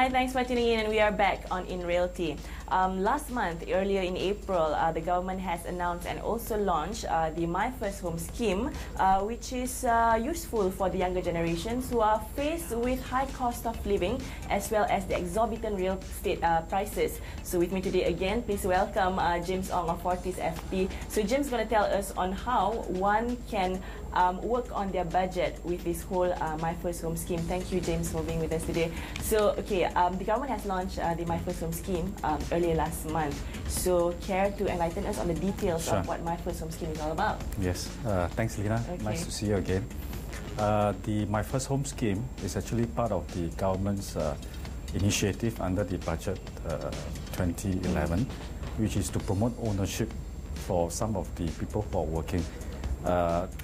Hi, thanks for tuning in, and we are back on In Realty. Last month, earlier in April, the government has announced and also launched the My First Home scheme, which is useful for the younger generations who are faced with high cost of living as well as the exorbitant real estate prices. So with me today again, please welcome James Ong of Fortis FP. So James is going to tell us on how one can work on their budget with this whole My First Home scheme. Thank you, James, for being with us today. So, okay, the government has launched the My First Home scheme earlier last month. So, care to enlighten us on the details of what My First Home scheme is all about? Yes, thanks, Lina. Okay. Nice to see you again. The My First Home scheme is actually part of the government's initiative under the budget 2011, which is to promote ownership for some of the people who are working.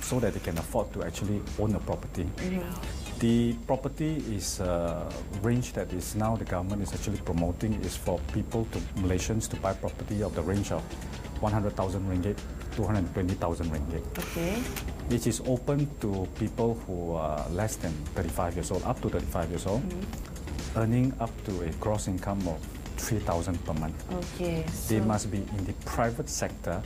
So that they can afford to actually own a property. The property is range that is now the government is actually promoting is for people, Malaysians, to buy property of the range of 100,000 ringgit, 220,000 ringgit. Okay. Which is open to people who are less than 35 years old, up to 35 years old, earning up to a gross income of 3,000 per month. Okay. They must be in the private sector.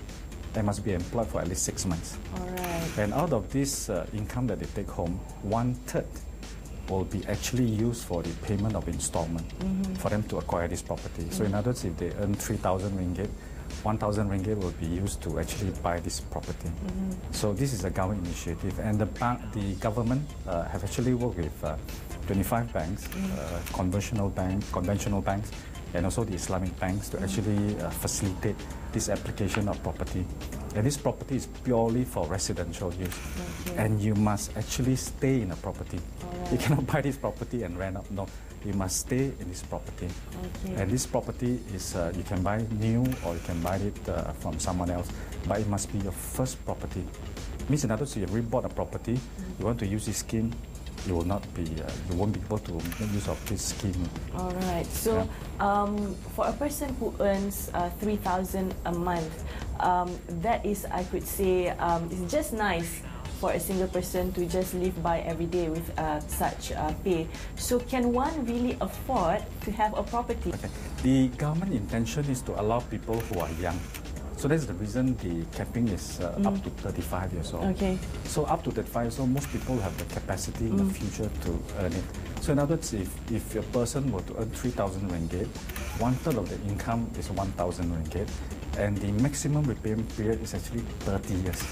They must be employed for at least 6 months. All right. And out of this income that they take home, 1/3 will be actually used for the payment of installment for them to acquire this property. So in other words, if they earn 3,000 ringgit, 1,000 ringgit will be used to actually buy this property. So this is a government initiative, and the government have actually worked with 25 banks, conventional banks, and also the Islamic banks to actually facilitate this application of property. And this property is purely for residential use. And you must actually stay in a property. You cannot buy this property and rent out. No, you must stay in this property. And this property is, you can buy new or you can buy it from someone else, but it must be your first property. Means in other words, you have bought a property, you want to use this scheme, you will not be, you won't be able to make use of this scheme. All right. So, for a person who earns 3,000 a month, that is, I could say, it's just nice for a single person to just live by every day with such pay. So, can one really afford to have a property? Okay. The government intention is to allow people who are young. So that's the reason the capping is up to 35 years old. Okay. So up to 35 years old, most people have the capacity in the future to earn it. So in other words, if a person were to earn 3,000 ringgit, 1/3 of the income is 1,000 ringgit, and the maximum repayment period is actually 30 years.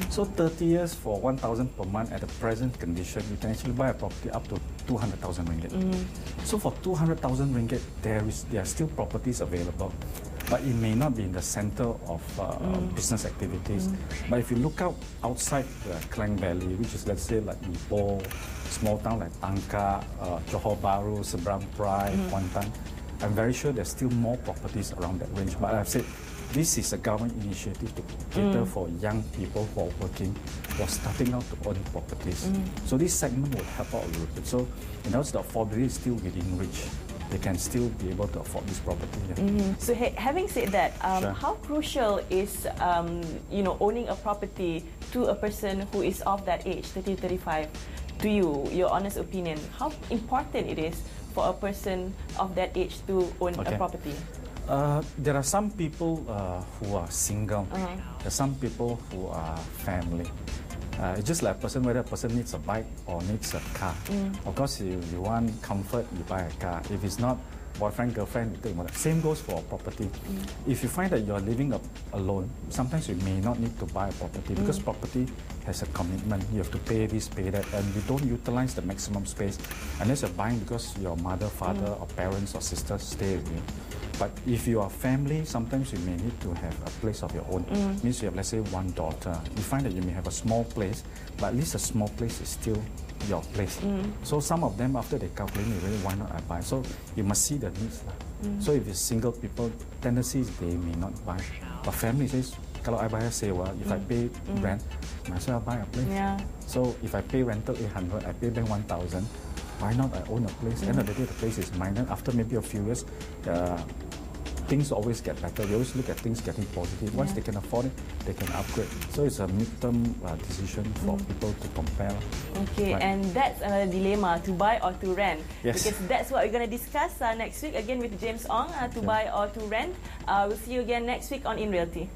So 30 years for 1,000 per month at the present condition, you can actually buy a property up to 200,000 ringgit. So for 200,000 ringgit, there are still properties available. But it may not be in the center of business activities. But if you look outside the Klang Valley, which is, let's say, like Ipoh, small town like Tangka, Johor Bahru, Seberang Perai, Kuantan, I'm very sure there's still more properties around that range. But I've said, this is a government initiative to cater for young people who are working, who are starting out to own properties. So this segment will help out a little bit. So in other words, the affordability is still within reach. They can still be able to afford this property. So having said that, how crucial is owning a property to a person who is of that age, 30 to 35? To you, your honest opinion, how important it is for a person of that age to own a property? There are some people who are single. There are some people who are family. It's just like whether a person needs a bike or needs a car. Of course, you want comfort, you buy a car. If it's not boyfriend, girlfriend, you take one. Same goes for property. If you find that you're living alone, sometimes you may not need to buy a property because property has a commitment. You have to pay this, pay that, and you don't utilize the maximum space unless you're buying because your mother, father, or parents or sisters stay with you. But if you are family, sometimes you may need to have a place of your own. Means you have, let's say, one daughter. You find that you may have a small place, but at least a small place is still your place. So some of them, after they calculate, really, why not I buy? So you must see the needs. So if it's single people, tendencies they may not buy. But family says, kalau I buy a sewa, if I pay rent, might as well buy a place. So if I pay rental 800, I pay bank 1,000. Why not I own a place? End of the day, the place is mine. Then after maybe a few years, things always get better. We always look at things getting positive. Once they can afford it, they can upgrade. So it's a midterm decision for people to compare. Okay, right? and that's another dilemma, to buy or to rent. Yes. Because that's what we're going to discuss next week again with James Ong, to buy or to rent. We'll see you again next week on In Realty.